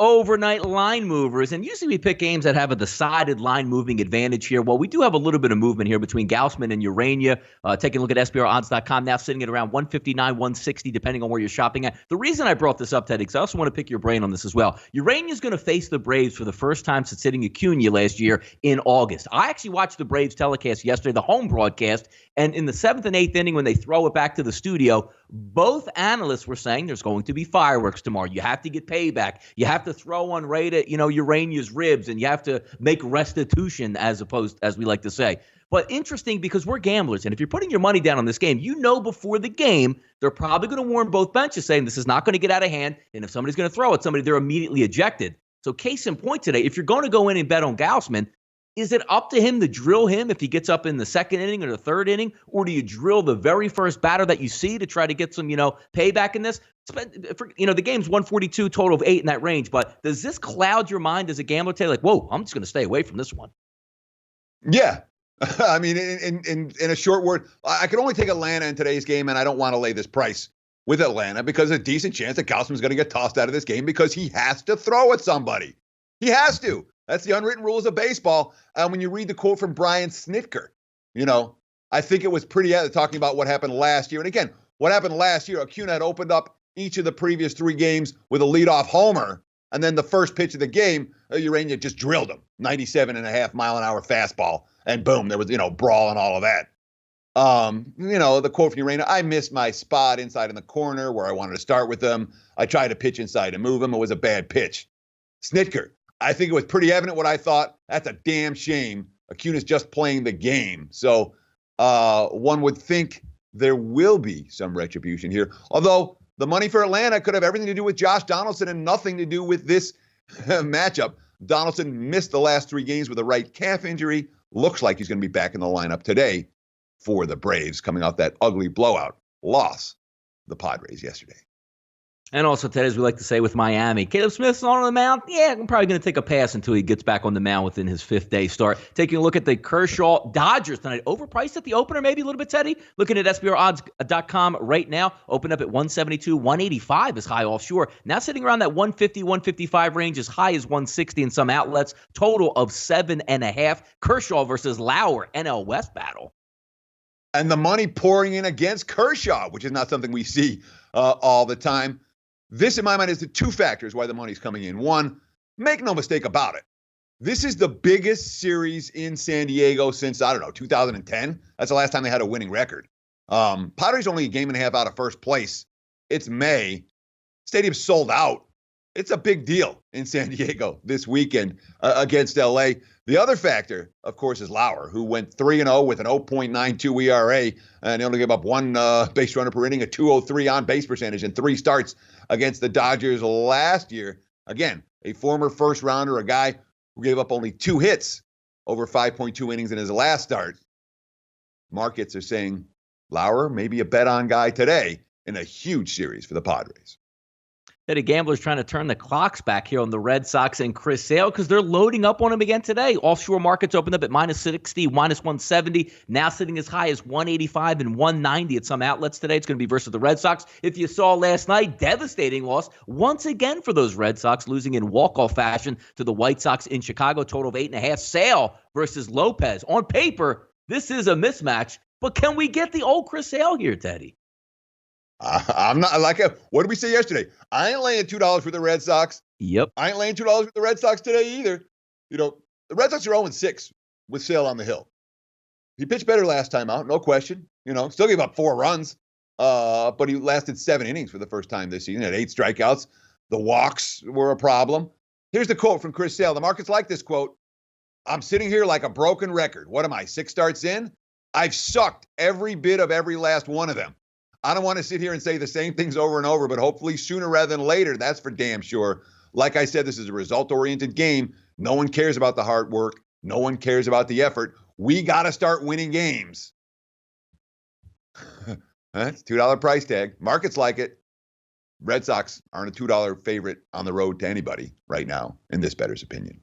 overnight line movers. And usually we pick games that have a decided line moving advantage here. Well, we do have a little bit of movement here between Gaussman and Urania. Taking a look at SBRodds.com now, sitting at around 159, 160, depending on where you're shopping at. The reason I brought this up, Teddy, because I also want to pick your brain on this as well. Urania is going to face the Braves for the first time since sitting Acuna last year in August. I actually watched the Braves telecast yesterday, the home broadcast, and in the 7th and 8th inning when they throw it back to the studio, both analysts were saying there's going to be fireworks tomorrow. You have to get payback. You have to throw on right at, Urania's ribs, and you have to make restitution, as we like to say. But interesting because we're gamblers, and if you're putting your money down on this game, before the game, they're probably going to warn both benches saying this is not going to get out of hand, and if somebody's going to throw at somebody, they're immediately ejected. So case in point today, if you're going to go in and bet on Gaussman, is it up to him to drill him if he gets up in the second inning or the third inning? Or do you drill the very first batter that you see to try to get some, payback in this? The game's 142, total of 8 in that range. But does this cloud your mind as a gambler today? Like, whoa, I'm just going to stay away from this one. Yeah. I mean, in a short word, I could only take Atlanta in today's game, and I don't want to lay this price with Atlanta because there's a decent chance that Gaussman's going to get tossed out of this game because he has to throw at somebody. He has to. That's the unwritten rules of baseball. When you read the quote from Brian Snitker, I think it was pretty talking about what happened last year. And again, what happened last year, Acuna had opened up each of the previous 3 games with a leadoff homer. And then the first pitch of the game, Urania just drilled him, 97.5-mile-an-hour fastball. And boom, there was, brawl and all of that. The quote from Urania, I missed my spot inside in the corner where I wanted to start with him. I tried to pitch inside and move him. It was a bad pitch. Snitker, I think it was pretty evident what I thought. That's a damn shame. Acuna's just playing the game. So one would think there will be some retribution here. Although the money for Atlanta could have everything to do with Josh Donaldson and nothing to do with this matchup. Donaldson missed the last 3 games with a right calf injury. Looks like he's going to be back in the lineup today for the Braves, coming off that ugly blowout loss the Padres yesterday. And also, Ted, as we like to say with Miami, Caleb Smith's not on the mound. Yeah, I'm probably going to take a pass until he gets back on the mound within his 5th-day start. Taking a look at the Kershaw Dodgers tonight. Overpriced at the opener, maybe a little bit, Teddy. Looking at SBRodds.com right now. Opened up at 172, 185 is high offshore. Now sitting around that 150, 155 range, as high as 160 in some outlets. Total of 7.5. Kershaw versus Lauer, NL West battle. And the money pouring in against Kershaw, which is not something we see all the time. This, in my mind, is the 2 factors why the money's coming in. One, make no mistake about it. This is the biggest series in San Diego since, 2010. That's the last time they had a winning record. Padres only a game and a half out of first place. It's May. Stadium's sold out. It's a big deal in San Diego this weekend against LA. The other factor, of course, is Lauer, who went 3-0 with an 0.92 ERA, and he only gave up 1 base runner per inning, a 203 on-base percentage in 3 starts against the Dodgers last year. Again, a former first-rounder, a guy who gave up only 2 hits over 5.2 innings in his last start. Markets are saying Lauer may be a bet-on guy today in a huge series for the Padres. That gamblers trying to turn the clocks back here on the Red Sox and Chris Sale because they're loading up on him again today. Offshore markets opened up at -60, -170, now sitting as high as 185 and 190 at some outlets today. It's going to be versus the Red Sox. If you saw last night, devastating loss once again for those Red Sox, losing in walk-off fashion to the White Sox in Chicago, total of 8.5. Sale versus Lopez. On paper, this is a mismatch, but can we get the old Chris Sale here, Teddy? I'm not what did we say yesterday? I ain't laying $2 for the Red Sox. Yep. I ain't laying $2 for the Red Sox today either. The Red Sox are 0-6 with Sale on the hill. He pitched better last time out, no question. Still gave up 4 runs, but he lasted 7 innings for the first time this season. Had 8 strikeouts. The walks were a problem. Here's the quote from Chris Sale. The markets like this quote. I'm sitting here like a broken record. What am I, 6 starts in? I've sucked every bit of every last one of them. I don't want to sit here and say the same things over and over, but hopefully sooner rather than later, that's for damn sure. Like I said, this is a result-oriented game. No one cares about the hard work. No one cares about the effort. We got to start winning games. That's $2 price tag. Markets like it. Red Sox aren't a $2 favorite on the road to anybody right now, in this bettor's opinion.